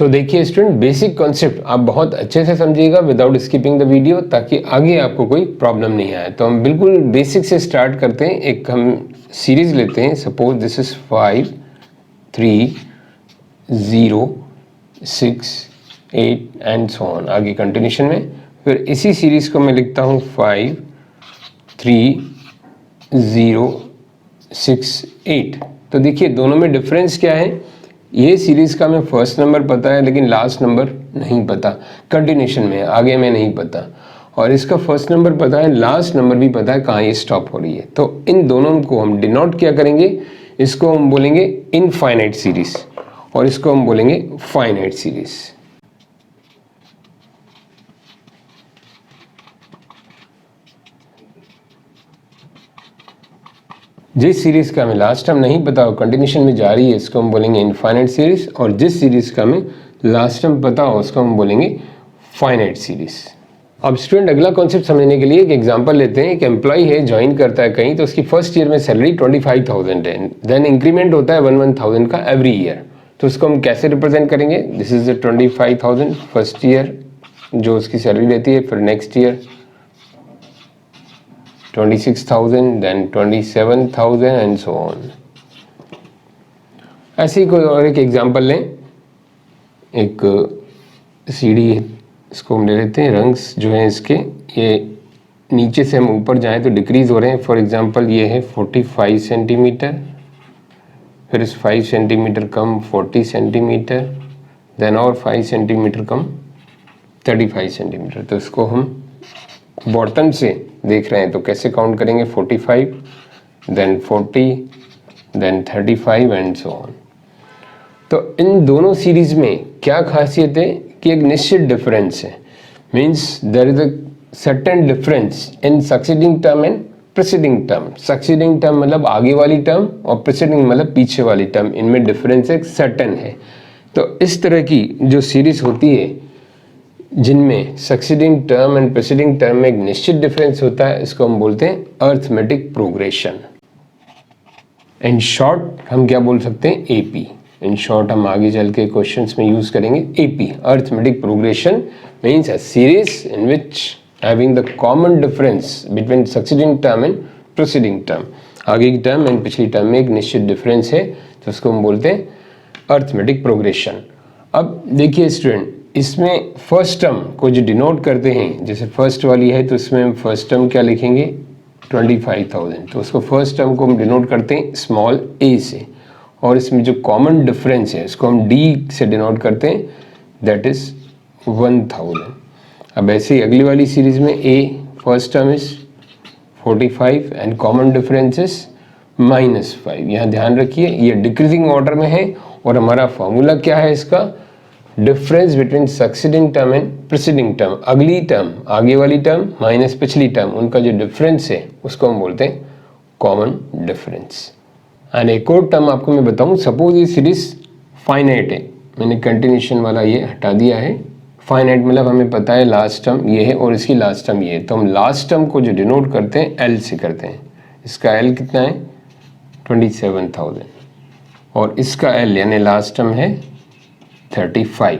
देखिए student, basic concept आप बहुत अच्छे से समझिएगा विदाउट स्किपिंग द वीडियो, ताकि आगे आपको कोई प्रॉब्लम नहीं आए। तो हम बिल्कुल बेसिक से स्टार्ट करते हैं। एक हम सीरीज लेते हैं, suppose this is 5 3 0 6 8 and so on, आगे कंटिन्यूशन में। फिर इसी सीरीज को मैं लिखता हूँ 5 3 0 6 8। तो देखिए दोनों में डिफरेंस क्या है। ये सीरीज का हमें फर्स्ट नंबर पता है लेकिन लास्ट नंबर नहीं पता, कंटिन्यूशन में आगे में नहीं पता। और इसका फर्स्ट नंबर पता है, लास्ट नंबर भी पता है कहाँ ये स्टॉप हो रही है। तो इन दोनों को हम डिनोट क्या करेंगे, इसको हम बोलेंगे इनफाइनाइट सीरीज और इसको हम बोलेंगे फाइनाइट सीरीज। जिस सीरीज का हमें लास्ट टर्म नहीं पता हो, कंटिन्यूशन में जा रही है, इसको हम बोलेंगे इनफाइनाइट सीरीज। और जिस सीरीज का हमें लास्ट टर्म पता हो उसको हम बोलेंगे फाइनाइट सीरीज। अब स्टूडेंट अगला कॉन्सेप्ट समझने के लिए एक एग्जांपल लेते हैं। एक एम्प्लॉय है, ज्वाइन करता है कहीं, तो उसकी फर्स्ट ईयर में सैलरी 25,000 है, देन इंक्रीमेंट होता है 1,000 का एवरी ईयर। तो उसको हम कैसे रिप्रेजेंट करेंगे, this is the 25,000 first year जो उसकी सैलरी रहती है। फिर next year 26,000, then 27,000 and so on. ऐसे ही कोई और एक एग्जांपल लें। एक सीढ़ी है, इसको हम ले लेते हैं। रंग्स जो हैं इसके, ये नीचे से हम ऊपर जाएं तो डिक्रीज हो रहे हैं। फॉर एग्जांपल ये है 45 सेंटीमीटर, फिर इस 5 सेंटीमीटर कम 40 सेंटीमीटर, देन और 5 सेंटीमीटर कम 35 सेंटीमीटर। तो इसको हम बॉटम से देख रहे हैं तो कैसे काउंट करेंगे, 45, then 40, then 35 and so on. तो इन दोनों सीरीज में क्या खासियत है कि एक निश्चित डिफरेंस है, means there is a certain difference in succeeding term and preceding term. Succeeding term मतलब आगे वाली टर्म और प्रीसीडिंग मतलब पीछे वाली टर्म, इनमें डिफरेंस एक सर्टेन है। तो इस तरह की जो सीरीज होती है जिनमें succeeding term and preceding term में एक निश्चित डिफरेंस होता है, इसको हम बोलते हैं अर्थमेटिक प्रोग्रेशन। इन शॉर्ट हम क्या बोल सकते हैं, एपी। इन शॉर्ट हम आगे चल के क्वेश्चंस में यूज करेंगे AP. Arithmetic progression means a series in which having the common difference between succeeding term and preceding term. आगे की टर्म एंड पिछली टर्म में एक निश्चित डिफरेंस है, तो उसको हम बोलते हैं अर्थमेटिक प्रोग्रेशन। अब देखिए स्टूडेंट, इसमें फर्स्ट टर्म को जो डिनोट करते हैं, जैसे फर्स्ट वाली है तो इसमें हम फर्स्ट टर्म क्या लिखेंगे, 25,000। तो उसको फर्स्ट टर्म को हम डिनोट करते हैं स्मॉल ए से, और इसमें जो कॉमन डिफरेंस है इसको हम डी से डिनोट करते हैं, दैट इज 1,000। अब ऐसे ही अगली वाली सीरीज में a first term is 45 and common difference is -5। यहाँ ध्यान रखिए ये डिक्रीजिंग ऑर्डर में है और हमारा फॉर्मूला क्या है इसका, difference between succeeding term and preceding term. अगली टर्म आगे वाली टर्म माइनस पिछली टर्म, उनका जो डिफरेंस है उसको हम बोलते हैं कॉमन डिफरेंस। एंड एक और टर्म आपको मैं बताऊं, सपोज ये सीरीज फाइनाइट है, मैंने कंटिन्यूशन वाला ये हटा दिया है। फाइनाइट मतलब हमें पता है लास्ट टर्म ये है और इसकी लास्ट टर्म ये है, तो हम लास्ट टर्म को जो डिनोट करते हैं एल से करते हैं। इसका एल कितना है, 27,000, और इसका एल यानी लास्ट टर्म है 35।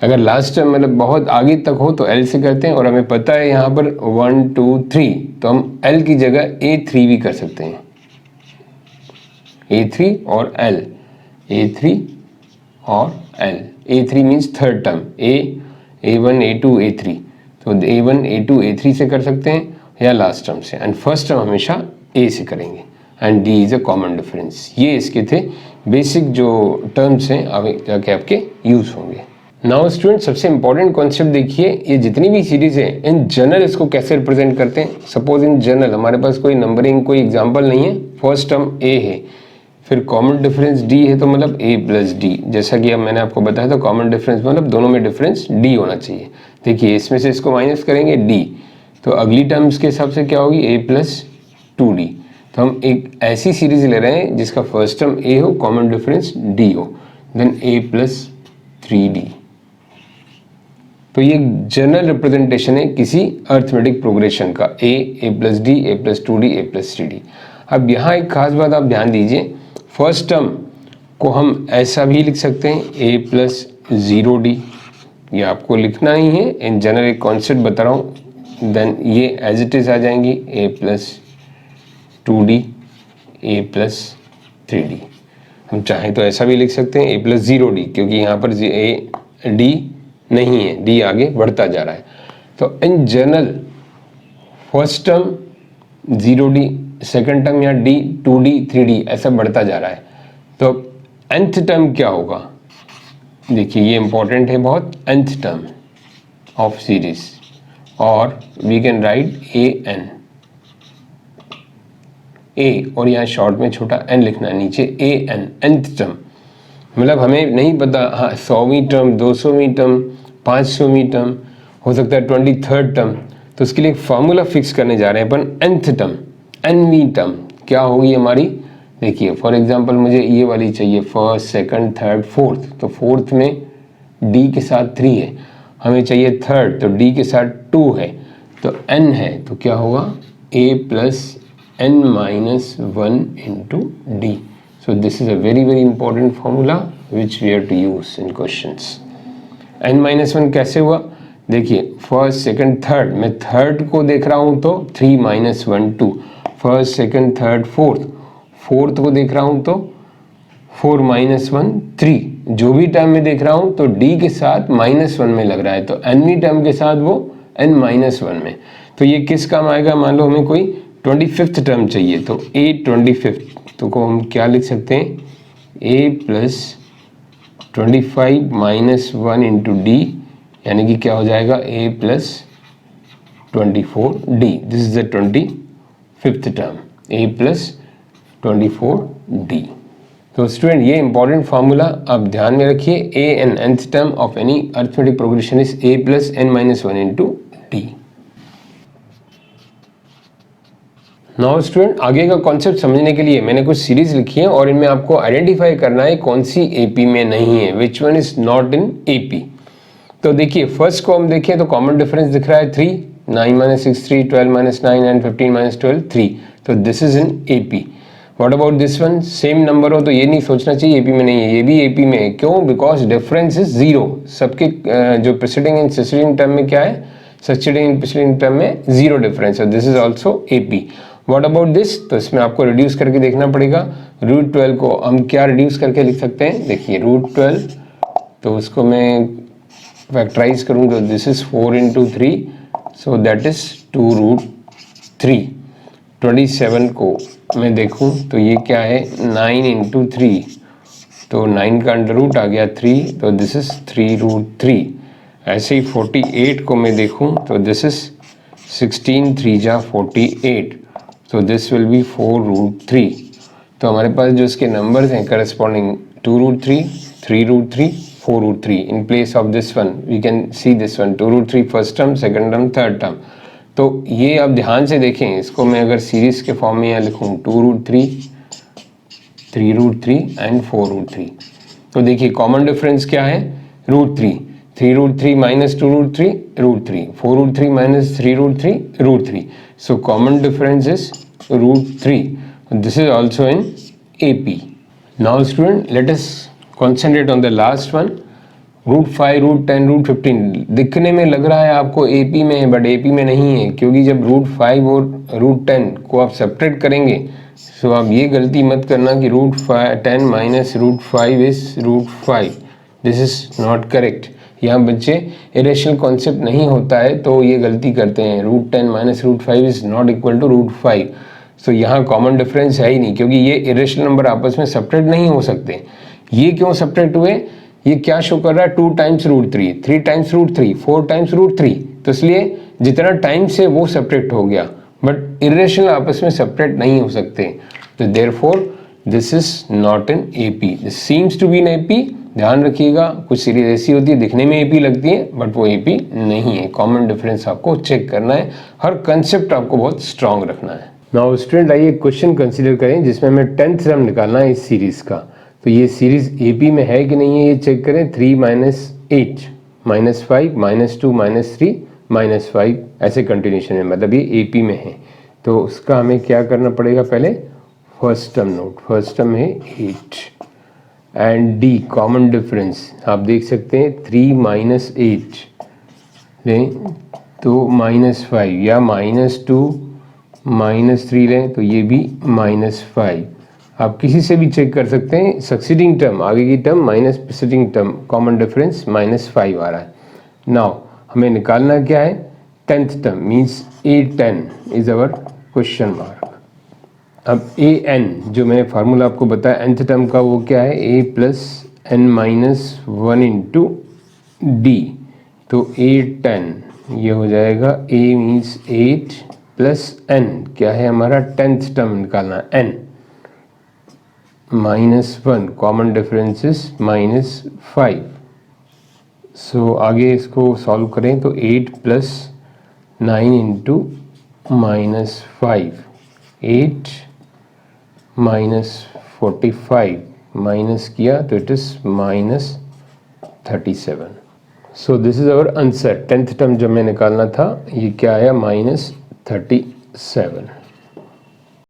अगर लास्ट टर्म मतलब बहुत आगे तक हो तो एल से करते हैं, और हमें पता है यहाँ पर 1 2 3, तो हम एल की जगह A3 भी कर सकते हैं। A3 और L, A3 और L। A3 means third term, A1 A2 A3, तो A1 A2 A3 से कर सकते हैं या लास्ट टर्म से, एंड फर्स्ट टर्म हमेशा A से करेंगे। And D is a common difference. ये इसके थे बेसिक जो टर्म्स हैं, आगे जाके आपके यूज होंगे। नाउ स्टूडेंट, सबसे इंपॉर्टेंट कॉन्सेप्ट देखिए, ये जितनी भी सीरीज है इन जनरल इसको कैसे रिप्रेजेंट करते हैं। सपोज इन जनरल हमारे पास कोई नंबरिंग कोई एग्जांपल नहीं है, फर्स्ट टर्म ए है, फिर कॉमन डिफरेंस डी है, तो मतलब ए प्लस डी। जैसा कि अब मैंने आपको बताया था, कॉमन डिफरेंस मतलब दोनों में डिफरेंस डी होना चाहिए। देखिए इसमें से इसको माइनस करेंगे डी, तो अगली टर्म्स के हिसाब से क्या होगी, ए प्लस 2d। तो हम एक ऐसी सीरीज ले रहे हैं जिसका फर्स्ट टर्म ए हो, कॉमन डिफरेंस डी हो, देन ए प्लस 3d। तो ये जनरल रिप्रेजेंटेशन है किसी अर्थमेटिक प्रोग्रेशन का, ए प्लस डी, ए प्लस 2d, ए प्लस 3d। अब यहाँ एक खास बात आप ध्यान दीजिए, फर्स्ट टर्म को हम ऐसा भी लिख सकते हैं, ए प्लस 0d, ये आपको लिखना ही है, इन जनरल एक कॉन्सेप्ट बता रहा हूँ। देन ये एज इट इज आ जाएंगी a plus 2d, a plus 3d। हम चाहें तो ऐसा भी लिख सकते हैं a प्लस 0d, क्योंकि यहाँ पर a d नहीं है, d आगे बढ़ता जा रहा है। तो in general first term 0d, second term यहाँ d 2d 3d ऐसा बढ़ता जा रहा है। तो nth टर्म क्या होगा, देखिए ये इंपॉर्टेंट है बहुत, nth टर्म ऑफ सीरीज, और we can write an, a और यहाँ शॉर्ट में छोटा n लिखना है, नीचे an nth टर्म। मतलब हमें नहीं पता, हाँ 100वीं टर्म, 200वीं टर्म, 500वीं टर्म, हो सकता है 23rd टर्म, तो उसके लिए एक फार्मूला फिक्स करने जा रहे हैं अपन। nth टर्म, nवीं टर्म क्या होगी हमारी, देखिए फॉर एग्जांपल मुझे ये वाली चाहिए, फर्स्ट सेकंड थर्ड फोर्थ, तो फोर्थ में d के साथ 3 है, हमें चाहिए थर्ड, तो d के साथ 2 है, तो n है, तो क्या होगा a plus n minus 1 into D. So this is a very very important formula which we have to use in questions. n minus 1 कैसे हुआ, देखिए फर्स्ट सेकंड थर्ड, मैं थर्ड को देख रहा हूँ तो 3 minus 1 2, first second third fourth, fourth को देख रहा हूँ तो 4 माइनस 1 3, जो भी टर्म में देख रहा हूँ तो d के साथ -1 में लग रहा है, तो nवीं टर्म के साथ वो n माइनस 1 में। तो ये किस काम आएगा, मान लो हमें कोई 25th टर्म चाहिए, तो a 25th, तो को हम क्या लिख सकते हैं, a plus 25 minus 1 into D, यानी कि क्या हो जाएगा a plus 24d, this is the 25th term, a plus 24d। तो स्टूडेंट ये इंपॉर्टेंट फार्मूला आप ध्यान में रखिए, a n nth term of any arithmetic progression is a plus n minus 1 into D. Now student आगे का concept समझने के लिए मैंने कुछ सीरीज लिखी है और इनमें आपको आइडेंटिफाई करना है कौन सी AP में नहीं है, which one is not in AP। तो देखिए फर्स्ट को हम देखें तो कॉमन डिफरेंस दिख रहा है 3, 9 माइनस 6 3, 12 माइनस 9 एंड 15 माइनस 12 3, तो this is in AP। What about this one, same number हो तो ये नहीं सोचना चाहिए AP में नहीं है, ये भी AP में है, क्यों, बिकॉज डिफरेंस इज 0, सबके जो प्रीसीडिंग एंड सक्सीडिंग टर्म में क्या है, सक्सीडिंग एंड प्रीसीडिंग टर्म में 0 डिफरेंस है, this is also AP। What about this, तो इसमें आपको रिड्यूस करके देखना पड़ेगा। रूट 12 को हम क्या रिड्यूस करके लिख सकते हैं, देखिए रूट 12, तो उसको मैं फैक्टराइज करूँ तो this is 4 into 3, so that is 2 root 3। 27 को मैं देखूं तो ये क्या है, 9 इंटू 3, तो 9 का अंडर रूट आ गया 3, तो दिस इज 3 रूट 3। ऐसे ही 48 को मैं देखूं तो दिस इज 16 3 जा 48, तो दिस विल बी 4 रूट 3। तो हमारे पास जो इसके नंबर्स हैं corresponding 2 root 3, 3 root 3, 4 root 3, in place of this one we can see this one 2 root 3 first term, second term, third term. तो ये आप ध्यान से देखें, इसको मैं अगर सीरीज के फॉर्म में यहाँ लिखूँ 2 रूट 3, 3 रूट 3 एंड 4 रूट 3, तो देखिए कॉमन डिफरेंस क्या है, रूट 3, 3 रूट 3 माइनस 2 रूट 3 रूट 3, 4 रूट 3 माइनस 3 root 3 root 3, so common difference is root 3, this is also in AP। Now student let us concentrate on the last one, root 5, root 10, root 15। दिखने में लग रहा है आपको AP में है, बट AP में नहीं है, क्योंकि जब रूट 5 और रूट 10 को आप सब्ट्रैक्ट करेंगे, तो आप ये गलती मत करना कि root 10 minus root 5 is root 5, this is not correct. यहाँ बच्चे इरेशनल कॉन्सेप्ट नहीं होता है तो ये गलती करते हैं, root 10 minus root 5 is not equal to root 5। तो यहाँ कॉमन डिफरेंस है ही नहीं, क्योंकि ये इरेशनल नंबर आपस में सब्ट्रैक्ट नहीं हो सकते। ये क्यों सब्ट्रैक्ट हुए, ये क्या शो कर रहा है, 2 times root 3, 3 times root 3, 4 times root 3, तो इसलिए जितना टाइम से वो सब्ट्रैक्ट हो गया, बट इरेशनल आपस में सब्ट्रैक्ट नहीं हो सकते, तो therefore this is not in AP, this seems to be in AP। ध्यान रखिएगा, कुछ सीरीज ऐसी होती है दिखने में AP लगती है बट वो AP नहीं है, कॉमन डिफरेंस आपको चेक करना है, हर कंसेप्ट आपको बहुत स्ट्रांग रखना है। नाउ स्टूडेंट आइए क्वेश्चन कंसीडर करें जिसमें हमें 10th टर्म निकालना है इस सीरीज का। तो ये सीरीज AP में है कि नहीं है ये चेक करें। 3 minus 8 minus 5 minus 2 minus 3 minus 5 ऐसे कंटिन्यूशन है, मतलब ये AP में है। तो उसका हमें क्या करना पड़ेगा, पहले first term note, first term है 8, एंड डी कॉमन डिफरेंस आप देख सकते हैं 3 माइनस 8 लें तो -5 या -2 -3 लें तो ये भी -5। आप किसी से भी चेक कर सकते हैं सक्सीडिंग टर्म आगे की term minus preceding term common difference -5 आ रहा है। नाउ हमें निकालना क्या है 10th term means A10 is our question mark. अब an जो मैंने फार्मूला आपको बताया nth टर्म का वो क्या है a plus n minus 1 into D. तो A10 ये हो जाएगा a मीन्स 8 प्लस n क्या है हमारा 10th टर्म निकालना n -1 कॉमन डिफरेंस इज -5। सो आगे इसको सॉल्व करें तो 8 प्लस 9 इंटू -5 8 -45 माइनस किया तो it is -37। So this is our answer 10th term जो हमें निकालना था ये क्या आया -37।